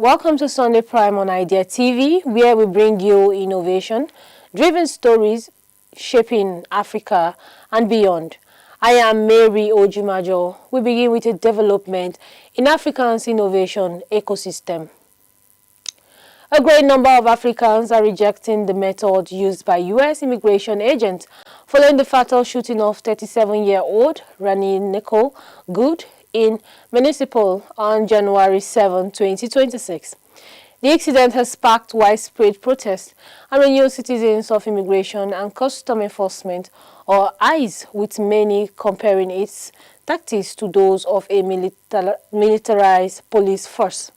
Welcome to Sunday Prime on Idea TV, where we bring you innovation-driven stories shaping Africa and beyond. I am Mary Ojimajo. We begin with a development in Africa's innovation ecosystem. A great number of Africans are rejecting the method used by U.S. immigration agents following the fatal shooting of 37-year-old Rani Nicole Good in Municipal on January 7, 2026. The incident has sparked widespread protest and renewed citizens of Immigration and Custom Enforcement, or ICE, with many comparing its tactics to those of a militarized police force.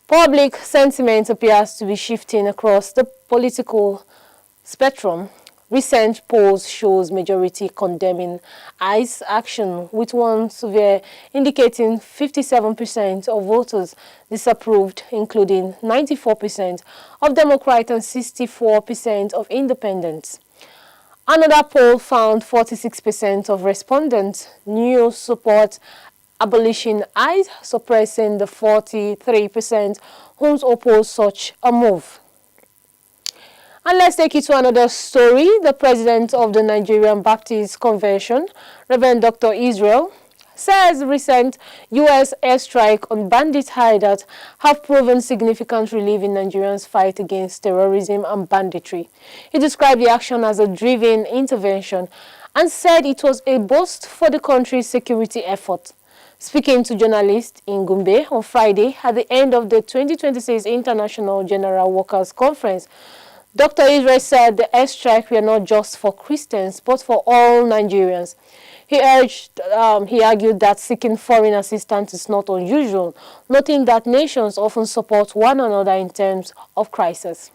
Public sentiment appears to be shifting across the political spectrum. Recent polls shows majority condemning ICE action, with one survey indicating 57% of voters disapproved, including 94% of Democrats and 64% of independents. Another poll found 46% of respondents knew support abolishing ICE, suppressing the 43% who oppose such a move. And let's take you to another story. The president of the Nigerian Baptist Convention, Reverend Dr. Israel, says recent U.S. airstrike on bandit hideouts have proven significant relief in Nigerians' fight against terrorism and banditry. He described the action as a driven intervention and said it was a boost for the country's security effort. Speaking to journalists in Gombe on Friday at the end of the 2026 International General Workers' Conference, Dr. Israel said the airstrike were not just for Christians, but for all Nigerians. He argued that seeking foreign assistance is not unusual, noting that nations often support one another in times of crisis.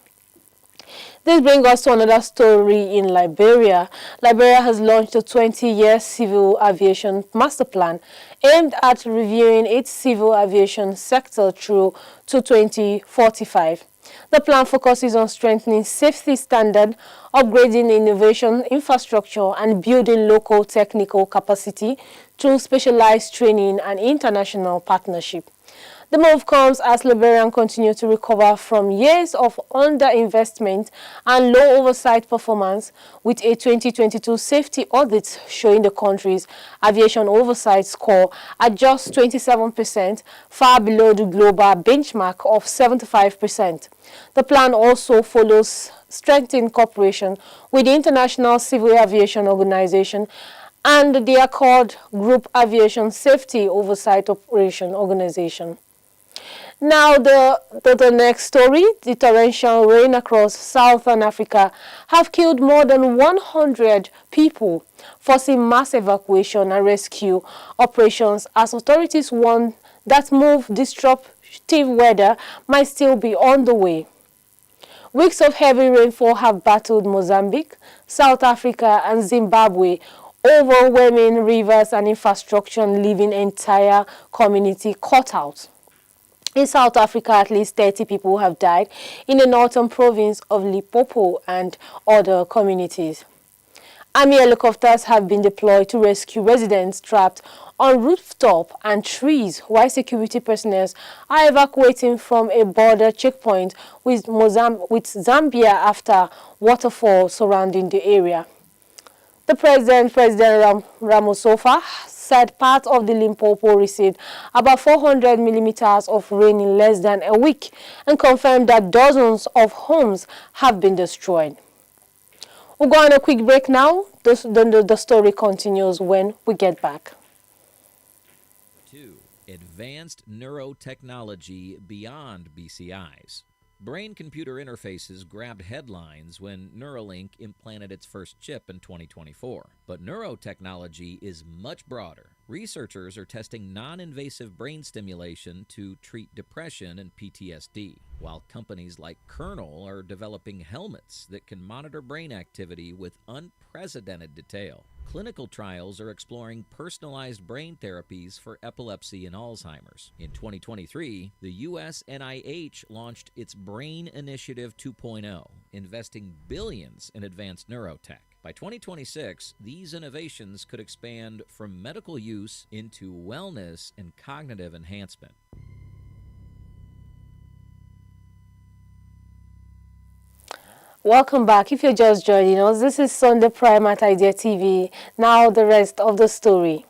This brings us to another story in Liberia. Liberia has launched a 20-year civil aviation master plan aimed at reviewing its civil aviation sector through to 2045. The plan focuses on strengthening safety standards, upgrading innovation infrastructure, and building local technical capacity through specialized training and international partnership. The move comes as Liberians continue to recover from years of underinvestment and low oversight performance, with a 2022 safety audit showing the country's aviation oversight score at just 27%, far below the global benchmark of 75%. The plan also follows strengthened cooperation with the International Civil Aviation Organization and the Accord Group Aviation Safety Oversight Operation Organization. Now, the next story. The torrential rain across southern Africa have killed more than 100 people, forcing mass evacuation and rescue operations as authorities warn that more disruptive weather might still be on the way. Weeks of heavy rainfall have battled Mozambique, South Africa, and Zimbabwe, overwhelming rivers and infrastructure, leaving entire community cut out. In South Africa, at least 30 people have died in the northern province of Limpopo and other communities. Army helicopters have been deployed to rescue residents trapped on rooftops and trees, while security personnel are evacuating from a border checkpoint with Zambia after waterfall surrounding the area. The President Ramaphosa, said part of the Limpopo received about 400 millimeters of rain in less than a week and confirmed that dozens of homes have been destroyed. We'll go on a quick break now. The story continues when we get back. 2. Advanced neurotechnology beyond BCIs. Brain-computer interfaces grabbed headlines when Neuralink implanted its first chip in 2024. But neurotechnology is much broader. Researchers are testing non-invasive brain stimulation to treat depression and PTSD, while companies like Kernel are developing helmets that can monitor brain activity with unprecedented detail. Clinical trials are exploring personalized brain therapies for epilepsy and Alzheimer's. In 2023, the U.S. NIH launched its Brain Initiative 2.0, investing billions in advanced neurotech. By 2026, these innovations could expand from medical use into wellness and cognitive enhancement. Welcome back. If you're just joining us, this is Sunday Prime at Idea TV. Now the rest of the story.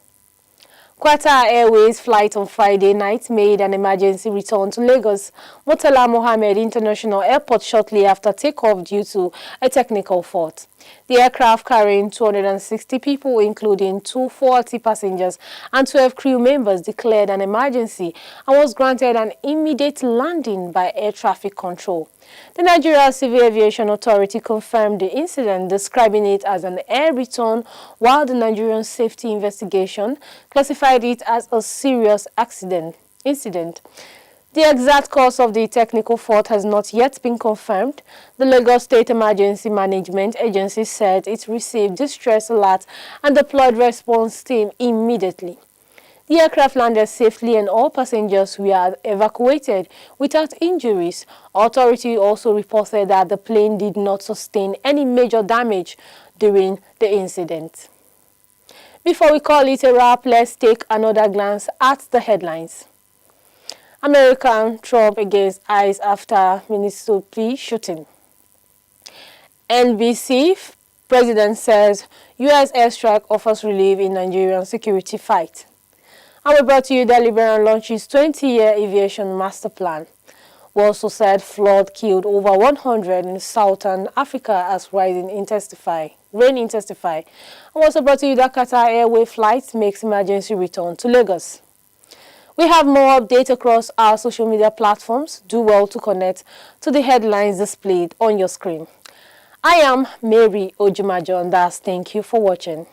QATAR Airways flight on Friday night made an emergency return to Lagos Murtala Mohammed International Airport shortly after takeoff due to a technical fault. The aircraft carrying 260 people, including 240 passengers and 12 crew members, declared an emergency and was granted an immediate landing by air traffic control. The Nigeria Civil Aviation Authority confirmed the incident, describing it as an air return, while the Nigerian Safety Investigation classified it as a serious incident. The exact cause of the technical fault has not yet been confirmed. The Lagos State Emergency Management Agency said it received distress alert and deployed response team immediately. The aircraft landed safely and all passengers were evacuated without injuries. Authority also reported that the plane did not sustain any major damage during the incident. Before we call it a wrap, let's take another glance at the headlines. American Trump against ICE after MINNEAPOlis shooting. NBC President says U.S. airstrike offers relief in Nigerian security fight. And we brought to you that LIBERIA launches 20-year aviation master plan. We also said flood killed over 100 in southern Africa as rain intensify. And we also brought to you that QATAR Airways flight makes emergency return to Lagos. We have more updates across our social media platforms. Do well to connect to the headlines displayed on your screen. I am Mary Ojumajo, and thank you for watching.